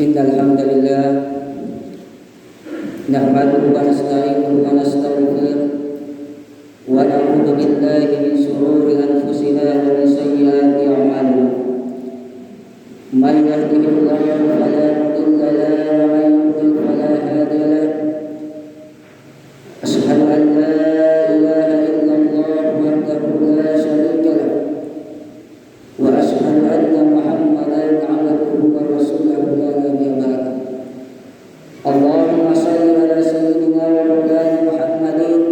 Innal hamdalillah nahmaduhu wa nasta'inuhu wa nastaghfiruh wa na'udzu billahi min shururi anfusina wa min sayyiati a'malina. Man yahdihillahu fala mudilla lahu wa man yudlil fala hadiya lahu. Asyhadu an la ilaha illallah wahdahu la syarika lahu wa asyhadu anna Muhammadan 'abduhu wa rasuluhu la nabiyya ba'dahu. Allahumma shalli ala sayyidina wa maulana Muhammadin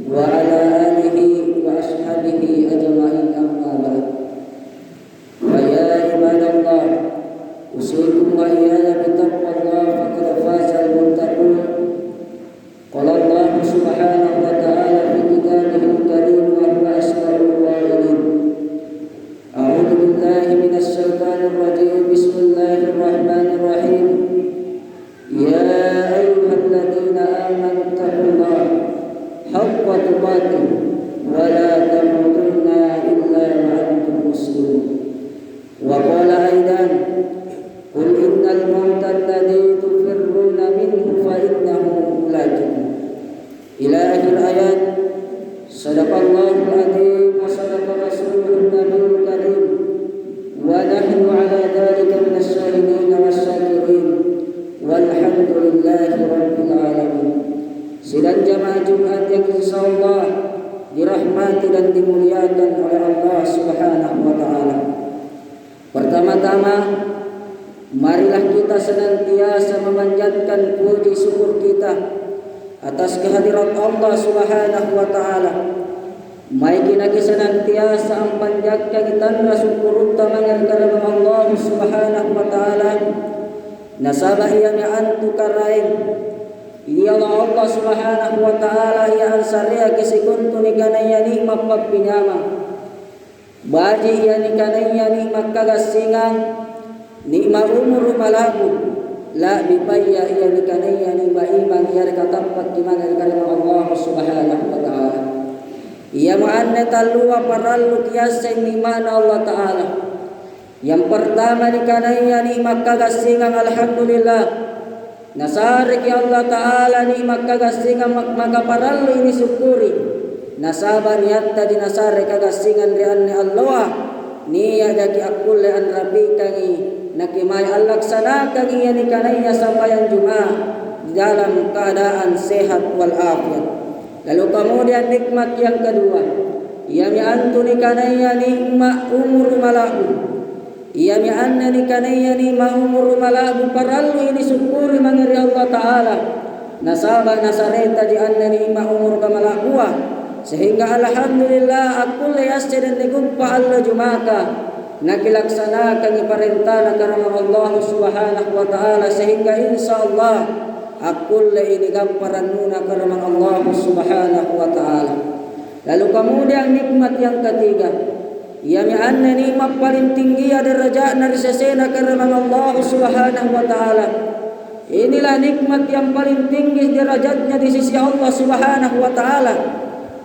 wa ala alihi wa ashabihi ajma'in, amma ba'd. Wa ya ibadallah, usikum wa iyaya bitaqwallah faqad fazal muttaqun. Qala Allah subhanahu wa ta'ala fi kitabihil karim wa huwa asrarul qailin. A'udzu billahi minasy syaithanir rajim. Bismillahirrahmanirrahim. Ya ayyuhalladzina amanu taqullaha haqqa tuqatih wa la tamutunna illa wa antum muslimun. Wa qala aidan qul innal mauta alladzi tufirruna minhu fa innahu mulaqikum. Ila akhir ayat. Sadaqallahul adzim wa sadaqa rasuluhun nabiyul karim wa nahnu ala dzalika minasy syahidin wasyakirin walhamdulillahi rabbil alamin. Sidang jamaah Jumat yang insyaallah dirahmati dan dimuliakan oleh Allah Subhanahu wa taala. Pertama-tama, marilah kita senantiasa memanjatkan puji syukur kita atas kehadirat Allah Subhanahu wa taala. Mai kina senantiasa ampanjakkan kita syukur utama karena Allah Subhanahu wa taala. Nasabah ia antu karain. Ia Allah Subhanahu wa taala ia ansarya kisikuntu nikanaya nikmat pagpinyama. Baji ia nikanaya nikmat kagasingan, nikmat umur malaku. La bipaya ia nikanaya nikmat iman ia katapat kimana karena Allah Subhanahu wa taala. Ia ma'anna talluwa parallu kiyasin nimana Allah taala. Yang pertama nikanaya nikmat kagasingan, alhamdulillah. Nasarik ya Allah taala nikmat kagasingan maka parallu ini syukuri. Nasaba niyatta dinasare kagasingan rianni Allah. Niya daki akul an rabikangi nakimay alaksanakan iya nikanaya sampayang Jumat dalam keadaan sehat wal afiat. Lalu kemudian nikmat yang kedua, ia mi'antu nikanaya nikmat umur malaku. Ia mi'anna nikanaya nikmat umur malaku parallu ini syukuri mangeri Allah taala. Nasaba nasareta di anna nikmat umur kamalakuah sehingga alhamdulillah akul yasir dan digumpa Allah Jumaka nakilaksanakan iparentana karena Allah Subhanahu wa taala sehingga insyaallah akul ini gamparan nuna karena Allah Subhanahu wa taala. Lalu kemudian nikmat yang ketiga, ia mi'anna nikmat paling tinggi derajat dari sesena karena Allah Subhanahu wa taala. Inilah nikmat yang paling tinggi derajatnya di sisi Allah Subhanahu wa taala.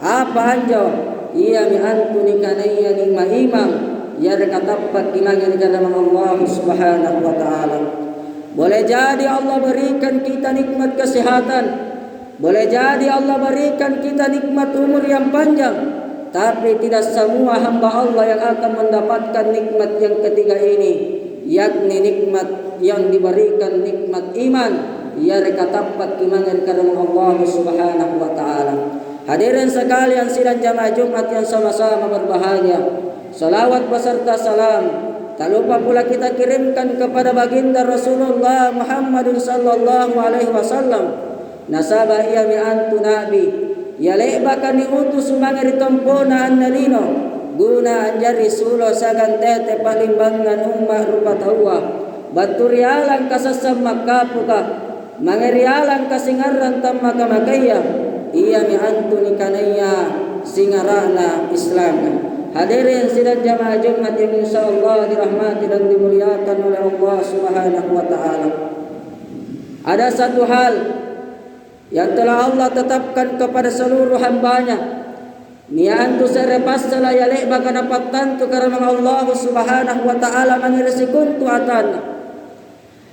Apa anjo? Ia mi'antu nikanaya nikmat imam ya rekatapat imangnya karena Allah Subhanahu wa taala. Boleh jadi Allah berikan kita nikmat kesehatan, boleh jadi Allah berikan kita nikmat umur yang panjang, tapi tidak semua hamba Allah yang akan mendapatkan nikmat yang ketiga ini, yakni nikmat yang diberikan nikmat iman ya rekatapat imangan karena Allah Subhanahu wa taala. Hadirin sekalian sidang jamaah Jumat yang sama-sama berbahagia, salawat beserta salam tak lupa pula kita kirimkan kepada baginda Rasulullah Muhammadun sallallahu alaihi wasallam. Nasaba ia mi'antu nabi ya lebakan diutus mangeri tempona annalino guna anjari sulo sagan tete palimbangan ummah rupa tawa baturialang kasasam makapuka mangerialang kasingaran tamma kamakaya ia mi'antu nikanaya singarana Islam. Hadirin sidang jamaah Jumat yang insyaallah dirahmati dan dimuliakan oleh Allah Subhanahu wa taala. Ada satu hal yang telah Allah tetapkan kepada seluruh hamba-Nya. Niantu serepas selaya lek bakana patantu karena Allah Subhanahu wa taala mangirisikuntu atana.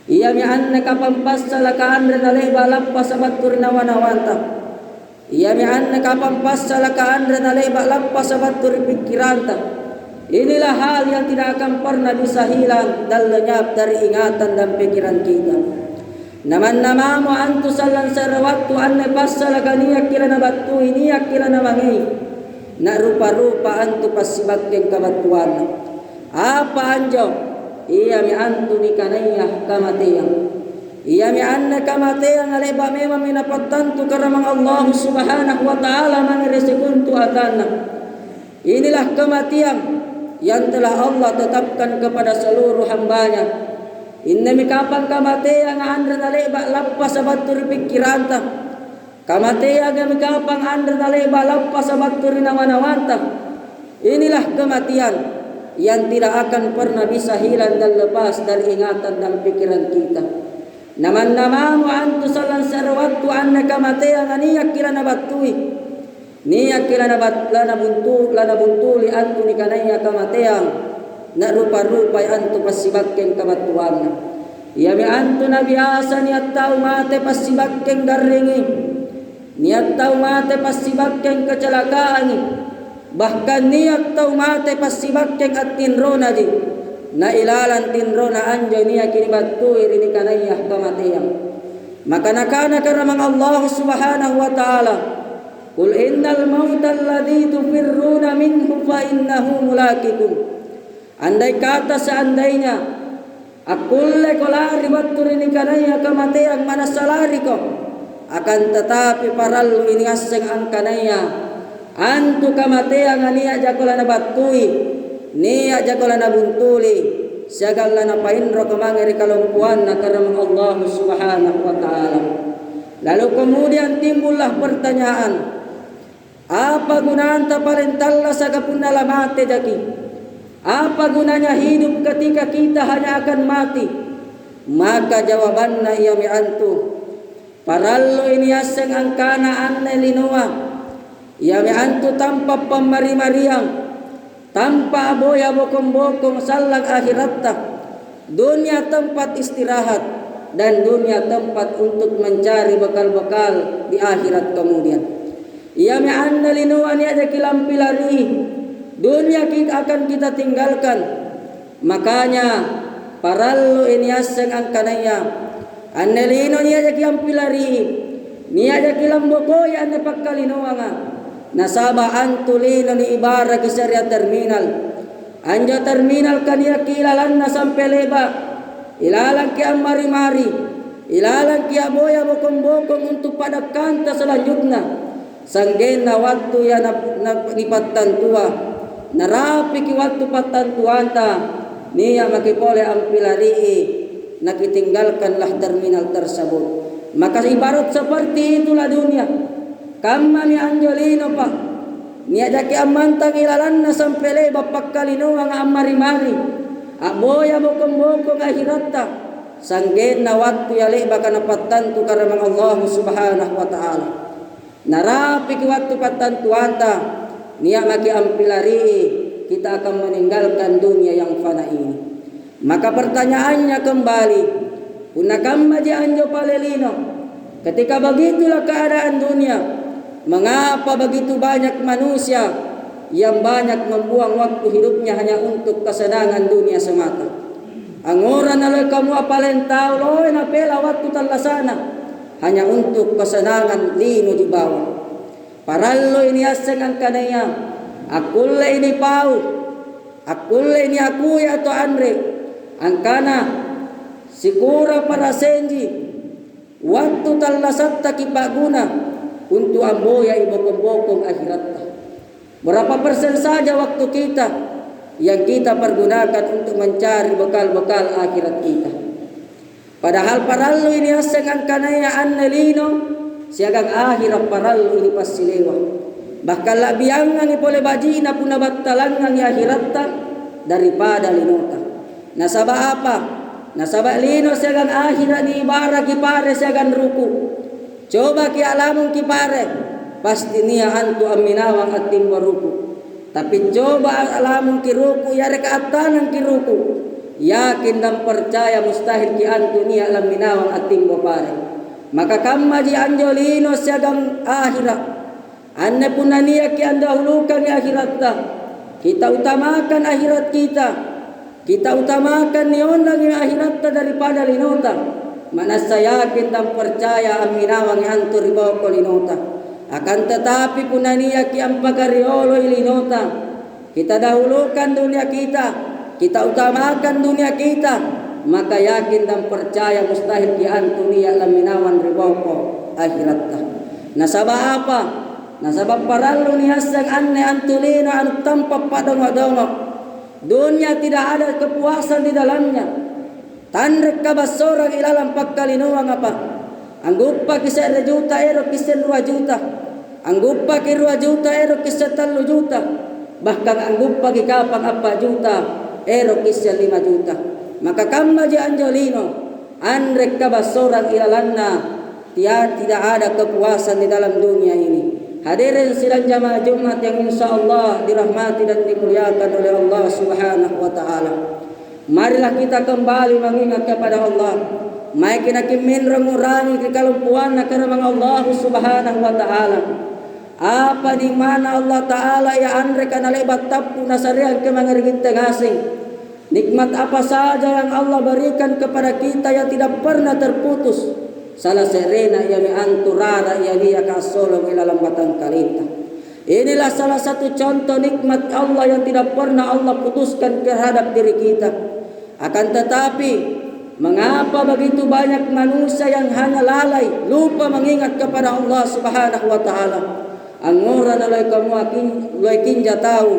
Iya mi anna kapampas salakaan renale balappas sabatur nawanawanta. Iya mi anna kapampas salakaan renale balappas sabatur pikiranta. Inilah hal yang tidak akan pernah bisa hilang dan lenyap dari ingatan dan pikiran kita. Naman-namamu antu salan sarawaktu anne pasalaga niyak kila na batu niyak kila na mangi. Na rupa-rupa antu pasibakken kabatuan. Apa anjo? Iya mi antu ni kanayah kamatiang. Iya mi anna kamatiang aleba memang minapattantu karamang Allah subhanahu wa ta'ala mangiresekuntu atana. Inilah kematian yang telah Allah tetapkan kepada seluruh hambanya. Inna mi kapang kamatiang andra naleba lappas sabatur pikiranta. Kamatiang mi kapang andra naleba lappas sabatur nawanawanta. Inilah kematian yang tidak akan pernah bisa hilang dan lepas dari ingatan dan pikiran kita. Naman-namamu antu salan sarawatu anna kamatiang aniyak kila nabatui. Niyak kila lana buntuli antu ni kanaya kamatiang. Na rupa-rupa antu pasibakken kabatuan. Iya mi antu na biasa niat tau mate pasibakken garingi. Niat tau mate pasibakken kecelakaan. Bahkan niat tau mate pasibakken at tinrona di. Na ilalan tinrona anjo niya kinibatui rini kanayah kamatiang. Maka nakana karamang Allah subhanahu wa ta'ala. Qul innal mauta alladhi tufirruna minhu fa innahu mulakikum. Andai kata seandainya akulle kolari battu rini kanayah kamatiang mana salari ko. Akan tetapi parallu ini aseng ang kanayah. Antu kamatiang ania jakola na batui niya jakola na buntuli siagala na painro kamangeri kalumpuan na karamang Allah subhanahu wa ta'ala. Lalu kemudian timbullah pertanyaan, apa gunanya parentalla sa kapunala mate jaki? Apa gunanya hidup ketika kita hanya akan mati? Maka jawabannya ia mi antu parallo ini aseng ang kana anne linua. Ia mi antu tanpa pemari-mariang, tanpa aboya bokong-bokong salang akhiratta. Dunia tempat istirahat dan dunia tempat untuk mencari bekal-bekal di akhirat kemudian. Ia mi anna linuan ya jakilampi lari. Dunia kita akan kita tinggalkan. Makanya parallo ini aseng ang kanaya. Anne lino niya jakilampi lari. Niya jakilambokoy anne pakkalinuanga. Nasaba antulino ni ibara kisarya terminal. Anja terminal kania kilalan na sampai leba. Ilalang kia mari-mari. Ilalang kia boya bokong-bokong untuk pada kanta selanjutnya. Sanggen na waktu ya nipatan tua. Narapi ki waktu patan tuanta. Niya makipole ang pilari. Nakitinggalkanlah terminal tersebut. Maka ibarat seperti itulah dunia. Kama ni Anjolino pa niya jaki amantang ilalan na sampele bapakkalino ang amari-mari aboya bokong-bokong akhiratta sanggen na waktu yali baka napatan tu karamang Allah subhanahu wa ta'ala narapi ki waktu patan tuanta niya maki ampilari kita akan meninggalkan dunia yang fana ini. Maka pertanyaannya kembali punakam maji anjo palelino ketika begitulah keadaan dunia. Mengapa begitu banyak manusia yang banyak membuang waktu hidupnya hanya untuk kesenangan dunia semata? Angoran naloy kamu apalen tao loy na pela waktu talasana hanya untuk kesenangan lino di bawah. Parallo ini aseng ang kanaya. Akulle ini pau. Akulle ini aku ya to andre. Angkana sikura para senji. Waktu talasatta kipaguna. Untuk amboya ibokong-bokong akhiratta. Berapa persen saja waktu kita yang kita pergunakan untuk mencari bekal-bekal akhirat kita. Padahal parallu ini aseng ang kanaya annelino siagang akhirat parallu ini pasilewa. Bahkan labiangan ipole bajina puna battalangan ni akhiratta daripada linota. Nasaba apa? Nasaba lino siagang akhirat ni ibara kipare siagang ruku. Coba ki alamun ki pare pasti niya antu aminawang at timbo ruku. Tapi coba alamun ki ruku yare kaatanan ki ruku. yakin dan percaya mustahil ki antu niya alam minawang ating bopare. Maka kamma ji anjolino siagang akhirat. Anne punania ki andahulukan akhirat ta. Kita utamakan akhirat kita. Kita utamakan niondang akhirat ta daripada linota. Mana saya yakin dan percaya aminawang antu ribaw ko linota. Akan tetapi punania ki ampagariolo ilinota. Kita dahulukan dunia kita. Kita utamakan dunia kita, maka yakin dan percaya mustahil ki antu niya laminawan riboko akhiratta. Nasaba apa? Nasaba parallu niya sang anne antulino anu tanpa padongo-dongo. Dunia tidak ada kepuasan di dalamnya. Tandrek kabasorang ilalang pagkalinuang apa? Anggupa kisah 1 juta ero kisah 2 juta. Anggupa ki 2 juta ero kisah 3 juta. Bahkan anggupa ki kapang apa juta. Ero kisya 5 juta. Maka kamma ji anjolino andrek kabasorang ilalanna tidak ada kepuasan di dalam dunia ini. Hadirin sidang jamaah Jumat yang insyaallah dirahmati dan dimuliakan oleh Allah Subhanahu wa taala. Marilah kita kembali mengingat kepada Allah. Mai kita kimin mengurangi kekalumpuan karena Allah Subhanahu wa taala. Apa di mana Allah Ta'ala ya andre kana lebat tapu nasarian ke mangariginteng asing. Nikmat apa saja yang Allah berikan kepada kita yang tidak pernah terputus. Salah serena ya mi anturara ya dia kasolong ilalang batang kalita. Inilah salah satu contoh nikmat Allah yang tidak pernah Allah putuskan terhadap diri kita. Akan tetapi mengapa begitu banyak manusia yang hanya lalai, lupa mengingat kepada Allah Subhanahu wa taala. Angora na loy kamu loy kinja tahu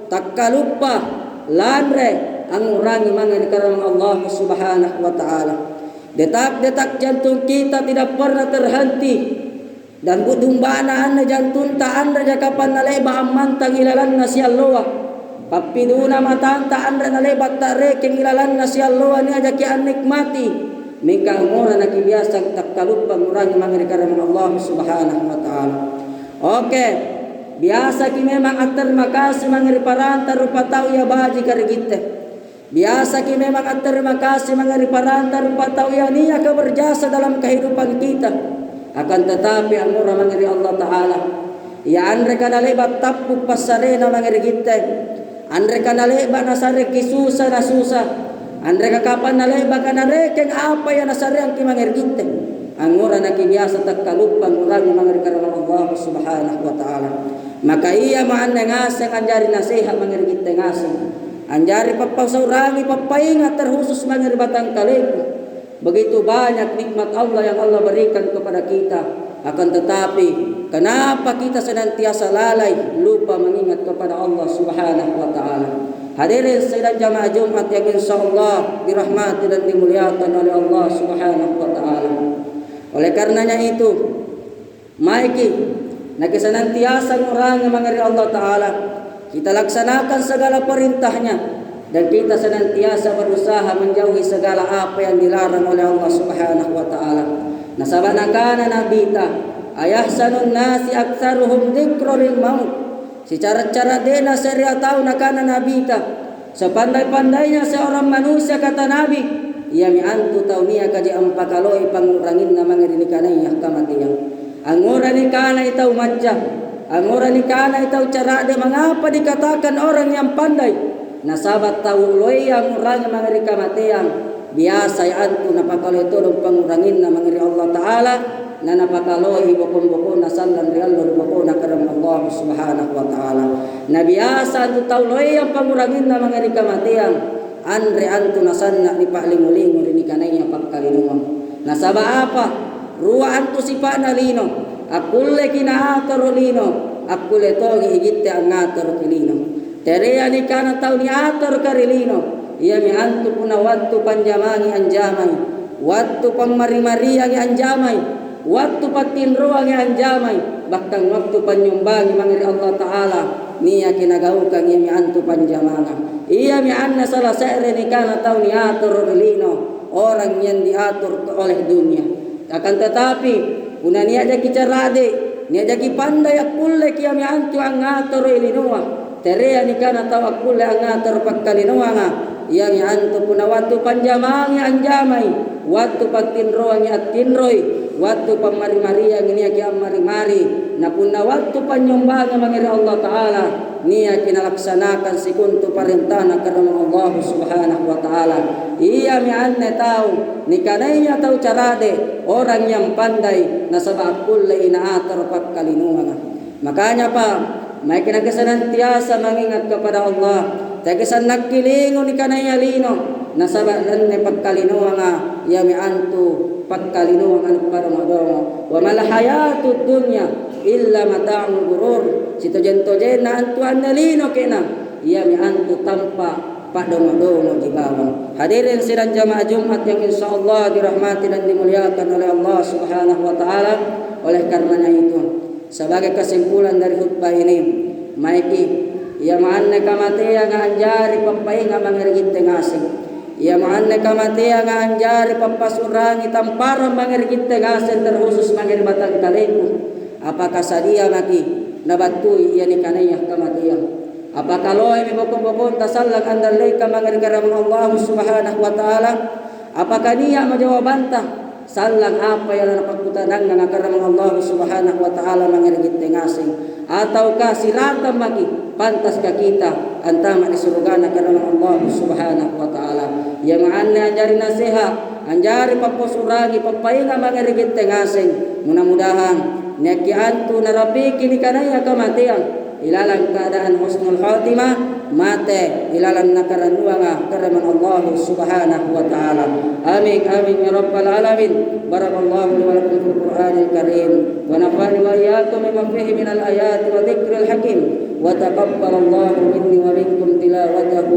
takka lupa lanre angurangi mangan karena Allah Subhanahu wa taala. Detak-detak jantung kita tidak pernah terhenti dan budumbana anna jantung ta andra jakapan naleba amantang ilalan nasialloa. Papiduna matanta andra naleba tarekeng ilalan nasialloa ni aja ki nikmati. Mika angora na kibiasa takka lupa ngurangi mangan karena Allah Subhanahu wa taala. Oke, biasa ki memang atar makasih mangiri paranta rupa tau ya baji karigite. Biasa ki memang atar makasih mangiri paranta rupa tau ya niya keberjasa dalam kehidupan kita. Akan tetapi amura mangiri Allah Ta'ala. Ya andre kana lebat tapu pasarena mangiri gite. Andre kana leba nasare kisusa na susah. Andre kapan na leba kana rekeng apa ya nasare ang ki mangiri gite. Angura na kibiasa takkalupang urangi mangari karena Allah Subhanahu wa taala. Maka iya maan ngaseng anjari nasihat mangari kita ngaseng. Anjari papasaurangi papaingat terkhusus mangari batang kaliku. Begitu banyak nikmat Allah yang Allah berikan kepada kita. Akan tetapi kenapa kita senantiasa lalai lupa mengingat kepada Allah Subhanahu wa taala. Hadirin sidang jamaah Jumat yang insyaallah dirahmati dan dimuliakan oleh Allah Subhanahu wa taala. Oleh karenanya itu, maiki nakisanantiasa ngurangi mangari Allah Ta'ala. Kita laksanakan segala perintahnya dan kita senantiasa berusaha menjauhi segala apa yang dilarang oleh Allah Subhanahu wa taala. Nasabana kana nabita ayahsanun nasi aktsaruhum dzikrul maut. Secara dena seria tahu nakana nabita. Sepandai-pandainya seorang manusia kata Nabi, ia mi antu taunia kaji ampakaloi pangurangin na mangirini kanaya kamatiang. Angura ni kana itaw matja. Angura ni kana itaw carade. Mengapa dikatakan orang yang pandai? Nasabat tahu loi yang urangi mangiri kamatiang. Biasa ya antu napakaloi tulong pangurangin na mangiri Allah Ta'ala. Na napakaloi bukun-bukun na sallan riallo bukun na karam Allah Subhanahu wa Ta'ala. Na biasa antu tahu loi yang pangurangin na mangiri kamatiang. Andre antu nasanna ni paklingulingo rini kanaya pagkalinuang. Nasaba apa? Ruwa antu sipa na lino. Akulle kinaatoro lino. Akulle togi igitte ang atoro kilino. Terea ni kana tau ni atoro karilino. Ia mi antu puna wattu panjamangi anjamay. Wattu pangmari-mariangi anjamay. Wattu patinruangi anjamay. Bahkan waktu panyumbangi mangiri Allah Ta'ala. Niya kinagaukan ia mi antu panjamanga. Ia mi anna salah seere ni kana tau ni atur relino orang yang diatur oleh dunia. Akan tetapi una niya jadi carade, niya jadi pandai akulle kia mi antu ang atur relinoa. Terea ni kana tau akulle ang atur pagkalinoa nga. yang antu puna watu panjamangi anjamai, watu patinroangi atinroi, watu pamari-mari yang ini aki amari-mari, na puna watu panyombanga mangiri Allah Ta'ala, niya kinalaksanakan sikuntu parintana karena Allah Subhanahu wa Ta'ala. Ia mianne tahu ni kanaya tahu carade orang yang pandai na sabab kulle inaatar pakkalinuanga. Makanya pa may kinagasanantiasa mengingat kepada Allah. Tegesan nagkilingo ni kanaya lino na sabab lanne pakkalinuanga ya miantu pakkalinuanga para madongo. Wa mal hayatud dunya illa mata'ul ghurur. Sito jento-jen na antuan nalino kena ia miantu tanpa padongo-dongo di bawah. Hadirin sidang jamaah Jumat yang insyaallah dirahmati dan dimuliakan oleh Allah Subhanahu wa Ta'ala. Oleh karenanya itu, sebagai kesimpulan dari khutbah ini, maiki ia maanne kamatea nga anjari pampainga mangirigit tengasing. Ia maanne kamatea nga anjari pampasurangi tamparan mangirigit tengasing terkhusus mangiribatang kaleku. Apakah sadia maki nabatui ia ni kanaya kamatea? Apakah loe mi bokong-bokong tasallang andalay ka mangirigaraman Allah Subhanahu wa Ta'ala? Apakah niya majawabanta sallang apa yang napagputanang nga karaman Allah Subhanahu wa Ta'ala mangirigit tengasing? Ataukah silatan maki pantas ka kita antama ni surugana karaman Allah Subhanahu wa Ta'ala? Yang anne anjari nasiha, anjari paposuragi papainga mangirigit tengasing. Mudah-mudahan nyaki antu narapiki ni kanaya kamatiang ilalang keadaan husnul khatimah mate ilalang nakaranuanga karaman Allah Subhanahu wa Ta'ala. Amin amin ya rabbal alamin. Barakallahu li wa lakum fil Qur'anil karim wa nafa'ani wa iyyakum bima fihi minal ayati wa dzikril hakim wa taqabbalallahu minni wa minkum tilawatahu